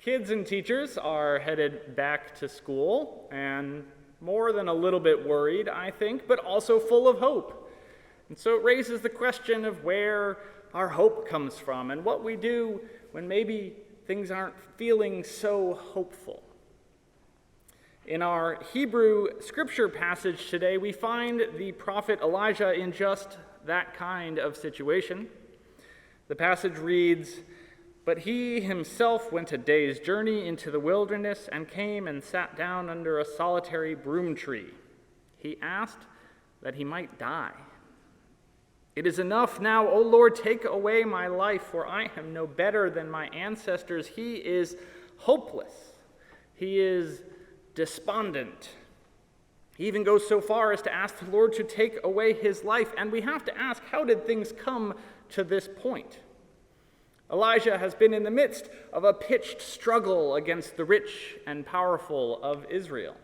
Kids and teachers are headed back to school, and more than a little bit worried, I think, but also full of hope. And so it raises the question of where our hope comes from and what we do when maybe things aren't feeling so hopeful. In our Hebrew scripture passage today, we find the prophet Elijah in just that kind of situation. The passage reads, "But he himself went a day's journey into the wilderness and came and sat down under a solitary broom tree. He asked that he might die. 'It is enough now, O Lord, take away my life, for I am no better than my ancestors.' He is hopeless. He is despondent. He even goes so far as to ask the Lord to take away his life. And we have to ask, how did things come to this point? Elijah has been in the midst of a pitched struggle against the rich and powerful of Israel.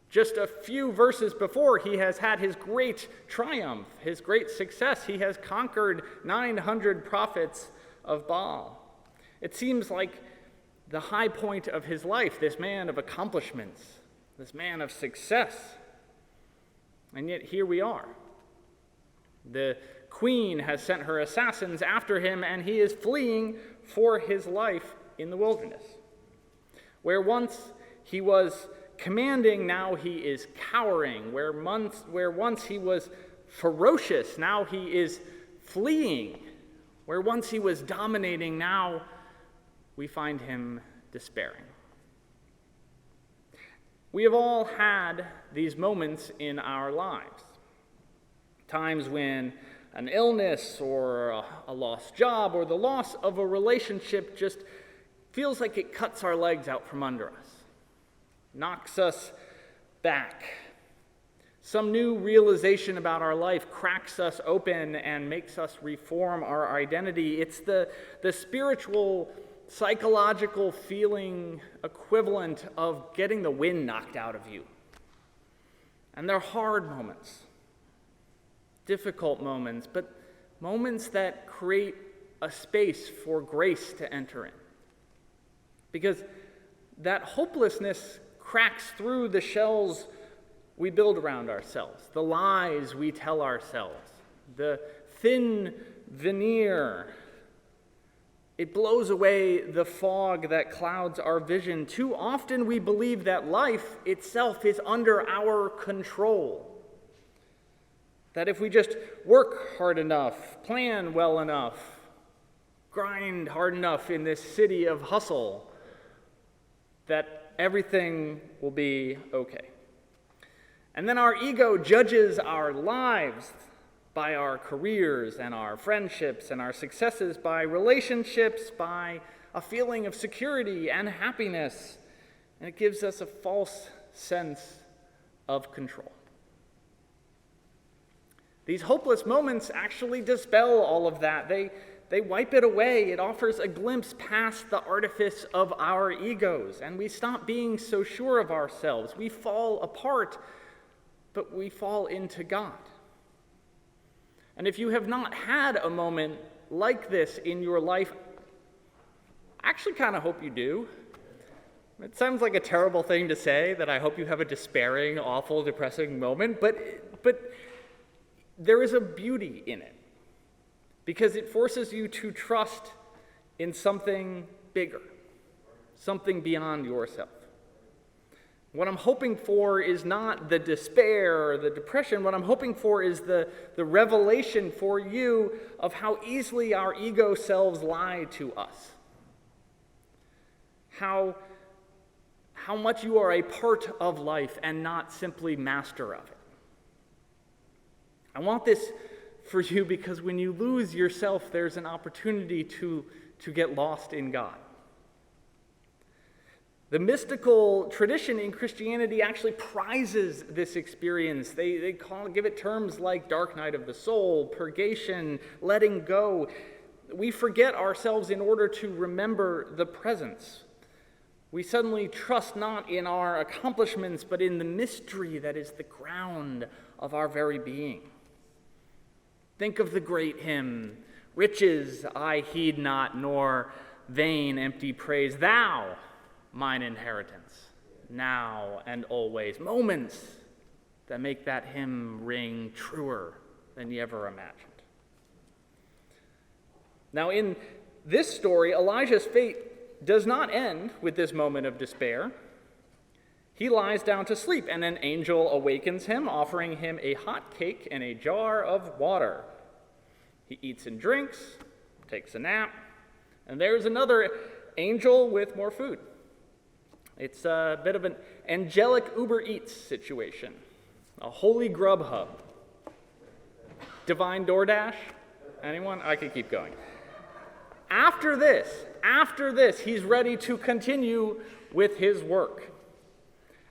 Just a few verses before, he has had his great triumph, his great success. He has conquered 900 prophets of Baal. It seems like the high point of his life, this man of accomplishments, this man of success. And yet here we are. The queen has sent her assassins after him, and he is fleeing for his life in the wilderness. Where once he was commanding, now he is cowering. Where once he was ferocious, now he is fleeing. Where once he was dominating, now we find him despairing. We have all had these moments in our lives. Times when an illness or a lost job or the loss of a relationship just feels like it cuts our legs out from under us, knocks us back. Some new realization about our life cracks us open and makes us reform our identity. It's the spiritual, psychological feeling equivalent of getting the wind knocked out of you. And they're hard moments. Difficult moments, but moments that create a space for grace to enter in. Because that hopelessness cracks through the shells we build around ourselves, the lies we tell ourselves, the thin veneer. It blows away the fog that clouds our vision. Too often we believe that life itself is under our control. That if we just work hard enough, plan well enough, grind hard enough in this city of hustle, that everything will be okay. And then our ego judges our lives by our careers and our friendships and our successes, by relationships, by a feeling of security and happiness. And it gives us a false sense of control. These hopeless moments actually dispel all of that. They wipe it away. It offers a glimpse past the artifice of our egos, and we stop being so sure of ourselves. We fall apart, but we fall into God. And if you have not had a moment like this in your life, I actually kind of hope you do. It sounds like a terrible thing to say, that I hope you have a despairing, awful, depressing moment, but there is a beauty in it, because it forces you to trust in something bigger, something beyond yourself. What I'm hoping for is not the despair or the depression. What I'm hoping for is the revelation for you of how easily our ego selves lie to us. How much you are a part of life and not simply master of it. I want this for you because when you lose yourself, there's an opportunity to get lost in God. The mystical tradition in Christianity actually prizes this experience. They give it terms like dark night of the soul, purgation, letting go. We forget ourselves in order to remember the presence. We suddenly trust not in our accomplishments, but in the mystery that is the ground of our very being. Think of the great hymn, "Riches I heed not, nor vain, empty praise. Thou, mine inheritance, now and always. Moments that make that hymn ring truer than you ever imagined. Now, in this story, Elijah's fate does not end with this moment of despair. He lies down to sleep, and an angel awakens him, offering him a hot cake and a jar of water. He eats and drinks, takes a nap, and there's another angel with more food. It's a bit of an angelic Uber Eats situation, a holy Grubhub. Divine DoorDash? Anyone? I could keep going. After this, he's ready to continue with his work.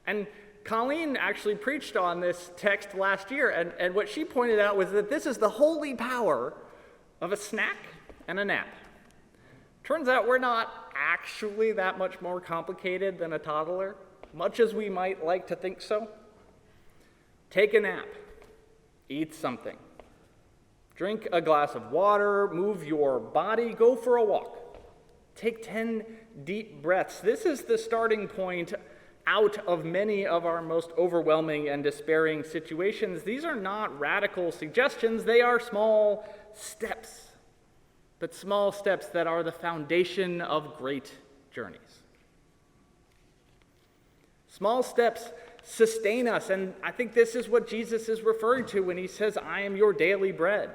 And Colleen actually preached on this text last year, and what she pointed out was that this is the holy power of a snack and a nap. Turns out we're not actually that much more complicated than a toddler, much as we might like to think so. Take a nap, eat something, drink a glass of water, move your body, go for a walk. Take 10 deep breaths. This is the starting point out of many of our most overwhelming and despairing situations. These are not radical suggestions, they are small steps, but small steps that are the foundation of great journeys. Small steps sustain us, and I think this is what Jesus is referring to when he says, I am your daily bread.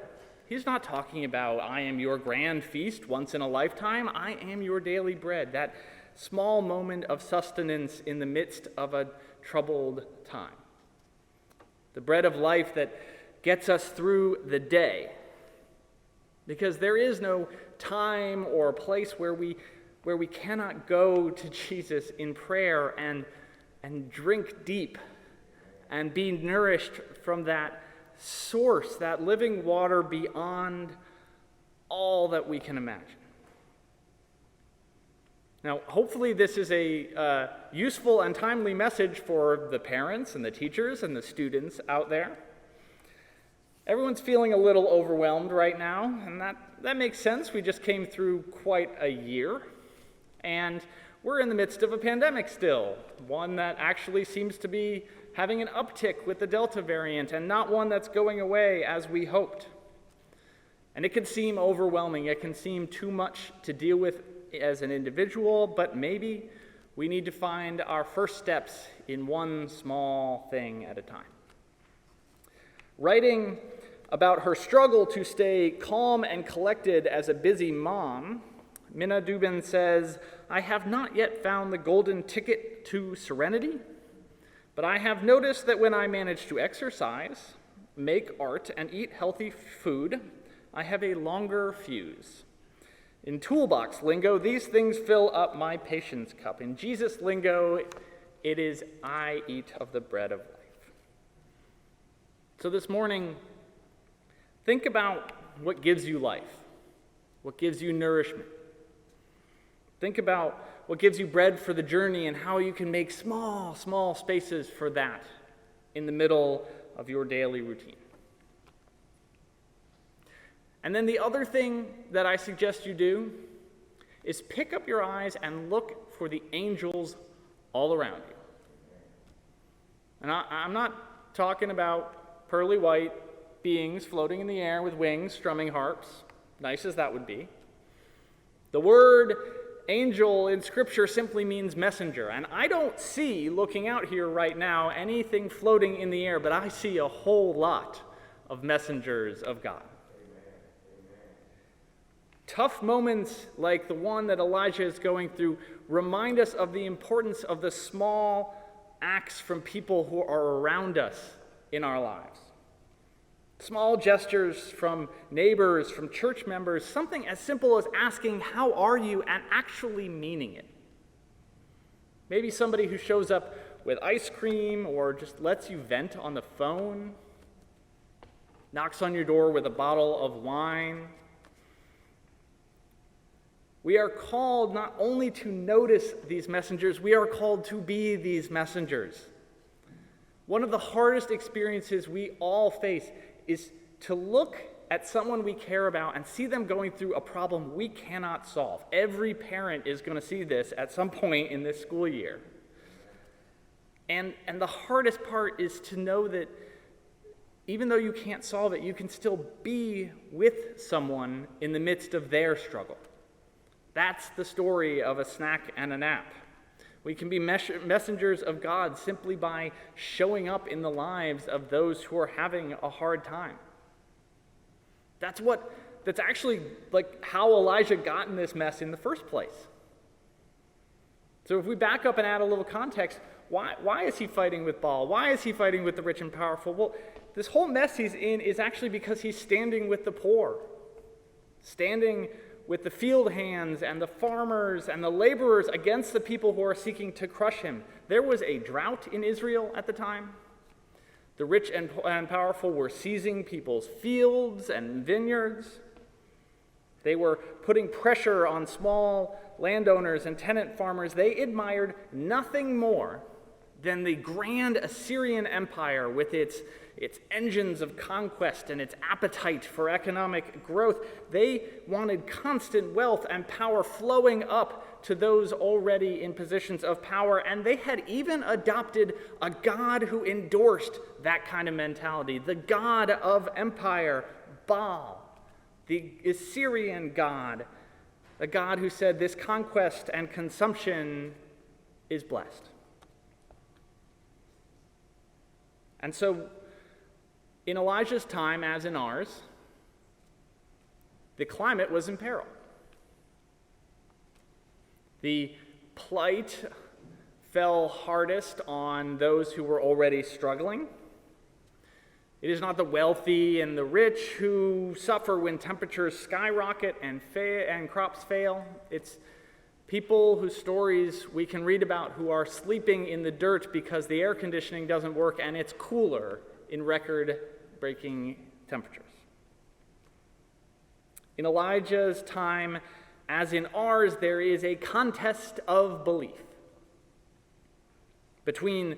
He's not talking about, I am your grand feast once in a lifetime. I am your daily bread, that small moment of sustenance in the midst of a troubled time. The bread of life that gets us through the day. Because there is no time or place where we cannot go to Jesus in prayer and drink deep and be nourished from that source, that living water beyond all that we can imagine. Now, hopefully this is a useful and timely message for the parents and the teachers and the students out there. Everyone's feeling a little overwhelmed right now, and that makes sense. We just came through quite a year, and we're in the midst of a pandemic still, one that actually seems to be having an uptick with the Delta variant, and not one that's going away as we hoped. And it can seem overwhelming. It can seem too much to deal with as an individual, but maybe we need to find our first steps in one small thing at a time. Writing about her struggle to stay calm and collected as a busy mom, Minna Dubin says, I have not yet found the golden ticket to serenity, but I have noticed that when I manage to exercise, make art, and eat healthy food, I have a longer fuse. In toolbox lingo, these things fill up my patience cup. In Jesus lingo, it is I eat of the bread of life. So this morning, think about what gives you life, what gives you nourishment. Think about what gives you bread for the journey and how you can make small spaces for that in the middle of your daily routine. And then the other thing that I suggest you do is pick up your eyes and look for the angels all around you. And I'm not talking about pearly white beings floating in the air with wings, strumming harps, nice as that would be. The word angel in Scripture simply means messenger, and I don't see, looking out here right now, anything floating in the air, but I see a whole lot of messengers of God. Tough moments like the one that Elijah is going through remind us of the importance of the small acts from people who are around us in our lives. Small gestures from neighbors, from church members, something as simple as asking, how are you, and actually meaning it. Maybe somebody who shows up with ice cream or just lets you vent on the phone, knocks on your door with a bottle of wine. We are called not only to notice these messengers, we are called to be these messengers. One of the hardest experiences we all face is to look at someone we care about and see them going through a problem we cannot solve. Every parent is going to see this at some point in this school year. And the hardest part is to know that even though you can't solve it, you can still be with someone in the midst of their struggle. That's the story of a snack and a nap. We can be messengers of God simply by showing up in the lives of those who are having a hard time. That's actually like how Elijah got in this mess in the first place. So if we back up and add a little context, why is he fighting with Baal? Why is he fighting with the rich and powerful? Well, this whole mess he's in is actually because he's standing with the poor, standing with the field hands and the farmers and the laborers against the people who are seeking to crush him. There was a drought in Israel at the time. The rich and powerful were seizing people's fields and vineyards. They were putting pressure on small landowners and tenant farmers. They admired nothing more than the grand Assyrian Empire with its engines of conquest and its appetite for economic growth. They wanted constant wealth and power flowing up to those already in positions of power, and they had even adopted a god who endorsed that kind of mentality, the god of empire, Baal, the Assyrian god, a god who said this conquest and consumption is blessed. And so, in Elijah's time, as in ours, the climate was in peril. The plight fell hardest on those who were already struggling. It is not the wealthy and the rich who suffer when temperatures skyrocket and crops fail. It's people whose stories we can read about who are sleeping in the dirt because the air conditioning doesn't work and it's cooler in record-breaking temperatures. In Elijah's time, as in ours, there is a contest of belief between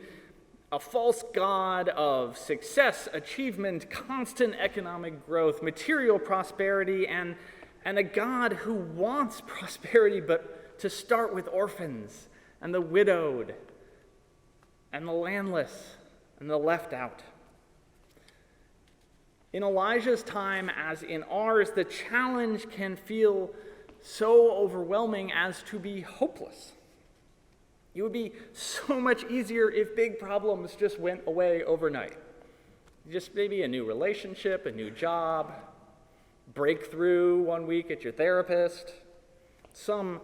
a false god of success, achievement, constant economic growth, material prosperity, and a God who wants prosperity, but to start with orphans and the widowed and the landless and the left out. In Elijah's time, as in ours, the challenge can feel so overwhelming as to be hopeless. It would be so much easier if big problems just went away overnight. Just maybe a new relationship, a new job, breakthrough one week at your therapist, some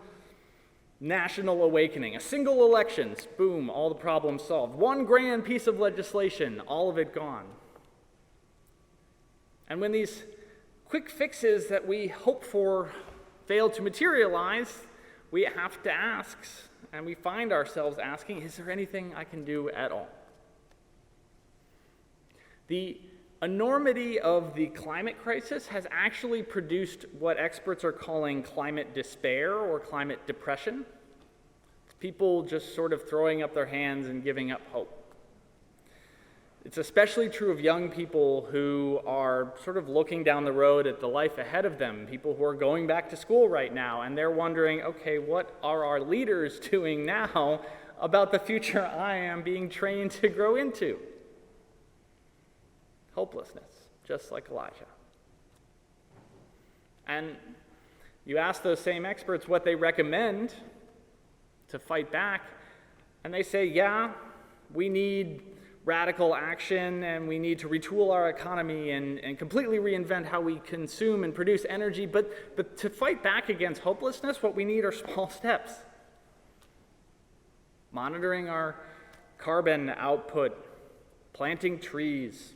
national awakening, a single election, boom, all the problems solved. One grand piece of legislation, all of it gone. And when these quick fixes that we hope for fail to materialize, we have to ask, and we find ourselves asking, is there anything I can do at all? The enormity of the climate crisis has actually produced what experts are calling climate despair or climate depression. It's people just sort of throwing up their hands and giving up hope. It's especially true of young people who are sort of looking down the road at the life ahead of them, people who are going back to school right now, and they're wondering, okay, what are our leaders doing now about the future I am being trained to grow into? Hopelessness, just like Elijah. And you ask those same experts what they recommend to fight back, and they say, yeah, we need radical action, and we need to retool our economy and completely reinvent how we consume and produce energy. But to fight back against hopelessness, what we need are small steps. Monitoring our carbon output, planting trees,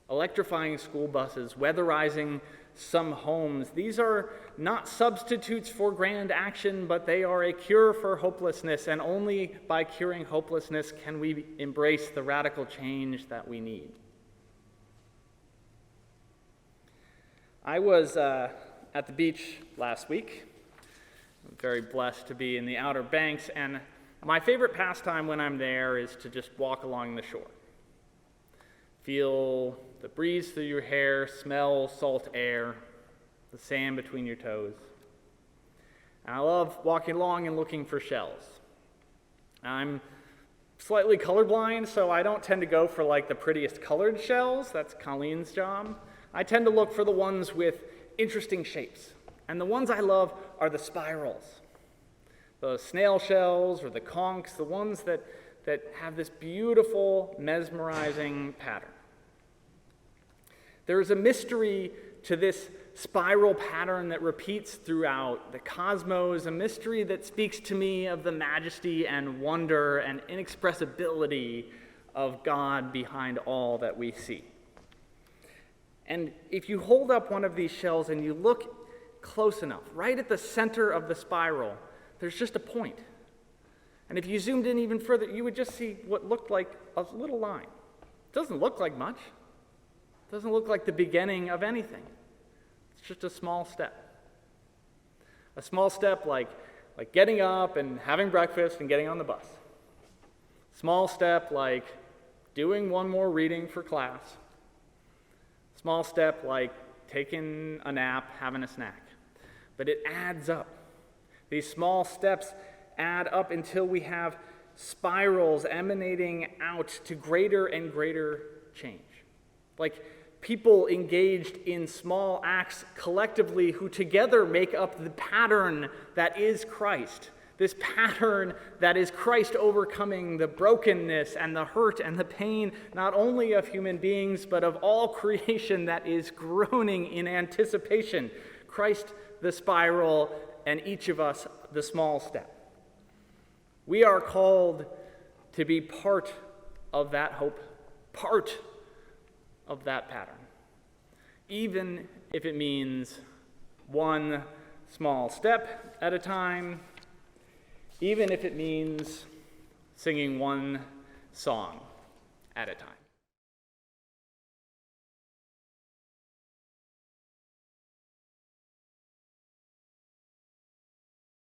electrifying school buses, weatherizing some homes. These are not substitutes for grand action, but they are a cure for hopelessness, and only by curing hopelessness can we embrace the radical change that we need. I was at the beach last week. I'm very blessed to be in the Outer Banks, and my favorite pastime when I'm there is to just walk along the shore. Feel the breeze through your hair, smell salt air, the sand between your toes. And I love walking along and looking for shells. I'm slightly colorblind, so I don't tend to go for like the prettiest colored shells. That's Colleen's job. I tend to look for the ones with interesting shapes. And the ones I love are the spirals. The snail shells or the conchs, the ones that have this beautiful, mesmerizing pattern. There is a mystery to this spiral pattern that repeats throughout the cosmos, a mystery that speaks to me of the majesty and wonder and inexpressibility of God behind all that we see. And if you hold up one of these shells and you look close enough, right at the center of the spiral, there's just a point. And if you zoomed in even further, you would just see what looked like a little line. It doesn't look like much. It doesn't look like the beginning of anything. It's just a small step. A small step like getting up and having breakfast and getting on the bus. Small step like doing one more reading for class. Small step like taking a nap, having a snack. But it adds up. These small steps add up until we have spirals emanating out to greater and greater change. Like people engaged in small acts collectively who together make up the pattern that is Christ. This pattern that is Christ overcoming the brokenness and the hurt and the pain, not only of human beings, but of all creation that is groaning in anticipation. Christ, the spiral, and each of us, the small step. We are called to be part of that hope, part of that pattern, even if it means one small step at a time, even if it means singing one song at a time.